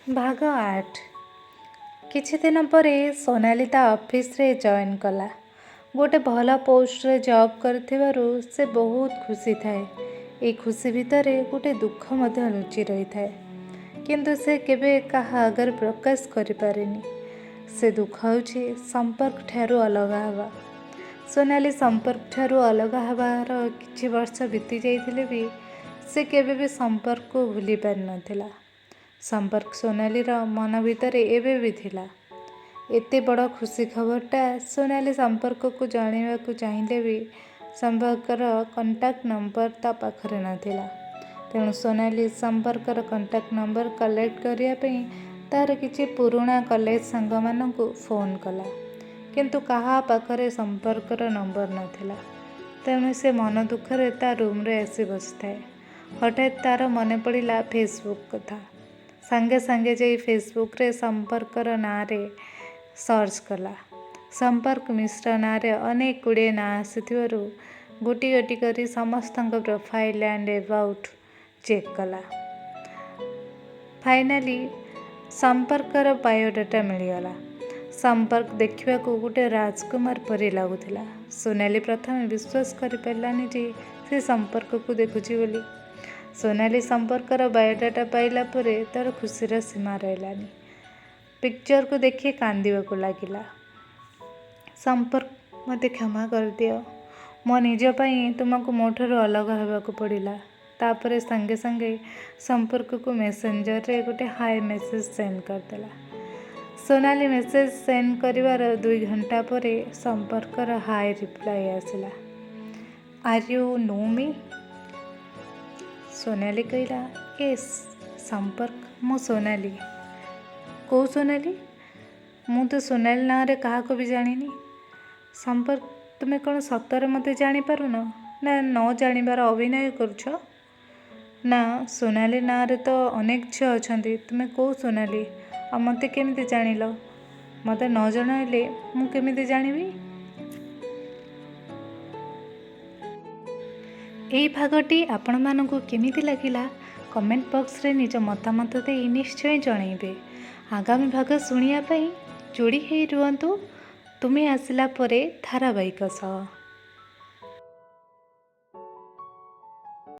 ଭାଗ 8। କିଛି ଦିନ ପରେ ସୋନାଲି ତା ଅଫିସରେ ଜଏନ୍ କଲା। ଗୋଟେ ଭଲ ପୋଷ୍ଟରେ ଜବ୍ କରିଥିବାରୁ ସେ ବହୁତ ଖୁସି ଥାଏ। ଏଇ ଖୁସି ଭିତରେ ଗୋଟେ ଦୁଃଖ ମଧ୍ୟ ଲୁଚି ରହିଥାଏ, କିନ୍ତୁ ସେ କେବେ କାହା ଆଗରେ ପ୍ରକାଶ କରିପାରେନି। ସେ ଦୁଃଖ ହେଉଛି ସମ୍ପର୍କ ଠାରୁ ଅଲଗା ହେବା। ସୋନାଲି ସମ୍ପର୍କ ଠାରୁ ଅଲଗା ହେବାର କିଛି ବର୍ଷ ବିତି ଯାଇଥିଲେ ବି ସେ କେବେ ବି ସମ୍ପର୍କକୁ ଭୁଲି ପାରିନଥିଲା। ସମ୍ପର୍କ ସୋନାଲିର ମନ ଭିତରେ ଏବେ ବି ଥିଲା। ଏତେ ବଡ଼ ଖୁସି ଖବରଟା ସୋନାଲି ସମ୍ପର୍କକୁ ଜଣାଇବାକୁ ଚାହିଁଲେ ବି ସମ୍ପର୍କର କଣ୍ଟାକ୍ଟ ନମ୍ବର ତା ପାଖରେ ନଥିଲା। ତେଣୁ ସୋନାଲି ସମ୍ପର୍କର କଣ୍ଟାକ୍ଟ ନମ୍ବର କଲେକ୍ଟ କରିବା ପାଇଁ ତା'ର କିଛି ପୁରୁଣା କଲେଜ ସାଙ୍ଗମାନଙ୍କୁ ଫୋନ୍ କଲା, କିନ୍ତୁ କାହା ପାଖରେ ସମ୍ପର୍କର ନମ୍ବର ନଥିଲା। ତେଣୁ ସେ ମନ ଦୁଃଖରେ ତା ରୁମ୍ରେ ଆସି ବସିଥାଏ। ହଠାତ୍ ତା'ର ମନେ ପଡ଼ିଲା ଫେସବୁକ୍ କଥା। ସାଙ୍ଗେ ସାଙ୍ଗେ ଯାଇ ଫେସବୁକ୍ରେ ସମ୍ପର୍କର ନାଁରେ ସର୍ଚ୍ଚ କଲା। ସମ୍ପର୍କ ମିଶ୍ର ନାଁରେ ଅନେକ ଗୁଡ଼ିଏ ନାଁ ଆସିଥିବାରୁ ଗୋଟି ଗୋଟି କରି ସମସ୍ତଙ୍କ ପ୍ରୋଫାଇଲ୍ ଆଣ୍ଡ ଏବାଉଟ୍ ଚେକ୍ କଲା। ଫାଇନାଲି ସମ୍ପର୍କର ବାୟୋଡାଟା ମିଳିଗଲା। ସମ୍ପର୍କ ଦେଖିବାକୁ ଗୋଟେ ରାଜକୁମାର ପରି ଲାଗୁଥିଲା। ସୋନାଲି ପ୍ରଥମେ ବିଶ୍ୱାସ କରିପାରିଲାନି ଯେ ସେ ସମ୍ପର୍କକୁ ଦେଖୁଛି ବୋଲି। ସୋନାଲି ସମ୍ପର୍କର ବାୟୋଡାଟା ପାଇଲା ପରେ ତା'ର ଖୁସିର ସୀମା ରହିଲାନି। ପିକ୍ଚରକୁ ଦେଖି କାନ୍ଦିବାକୁ ଲାଗିଲା। ସମ୍ପର୍କ, ମୋତେ କ୍ଷମା କରିଦିଅ। ମୋ ନିଜ ପାଇଁ ତୁମକୁ ମୋ ଠାରୁ ଅଲଗା ହେବାକୁ ପଡ଼ିଲା। ତାପରେ ସାଙ୍ଗେ ସାଙ୍ଗେ ସମ୍ପର୍କକୁ ମେସେଞ୍ଜରରେ ଗୋଟେ ହାଏ ମେସେଜ୍ ସେଣ୍ଡ କରିଦେଲା। ସୋନାଲି ମେସେଜ୍ ସେଣ୍ଡ କରିବାର 2 ଘଣ୍ଟା ପରେ ସମ୍ପର୍କର ହାଏ ରିପ୍ଲାଏ ଆସିଲା। ଆର୍ ୟୁ ନୋ ମି? ସୋନାଲି କହିଲା, ୟେସ୍ ସମ୍ପର୍କ, ମୁଁ ସୋନାଲି। କେଉଁ ସୋନାଲି? ମୁଁ ତ ସୋନାଲି ନାଁରେ କାହାକୁ ବି ଜାଣିନି। ସମ୍ପର୍କ, ତୁମେ କ'ଣ ସତରେ ମୋତେ ଜାଣିପାରୁନ, ନା ନ ଜାଣିବାର ଅଭିନୟ କରୁଛ? ନା, ସୋନାଲି ନାଁରେ ତ ଅନେକ ଝିଅ ଅଛନ୍ତି। ତୁମେ କେଉଁ ସୋନାଲି? ଆଉ ମୋତେ କେମିତି ଜାଣିଲ? ମୋତେ ନ ଜଣାଇଲେ ମୁଁ କେମିତି ଜାଣିବି? ଏହି ଭାଗଟି ଆପଣମାନଙ୍କୁ କେମିତି ଲାଗିଲା କମେଣ୍ଟ ବକ୍ସରେ ନିଜ ମତାମତ ଦେଇ ନିଶ୍ଚୟ ଜଣାଇବେ। ଆଗାମୀ ଭାଗ ଶୁଣିବା ପାଇଁ ଯୋଡ଼ି ହେଇ ରୁହନ୍ତୁ ତୁମେ ଆସିଲା ପରେ ଧାରାବାହିକ ସହ।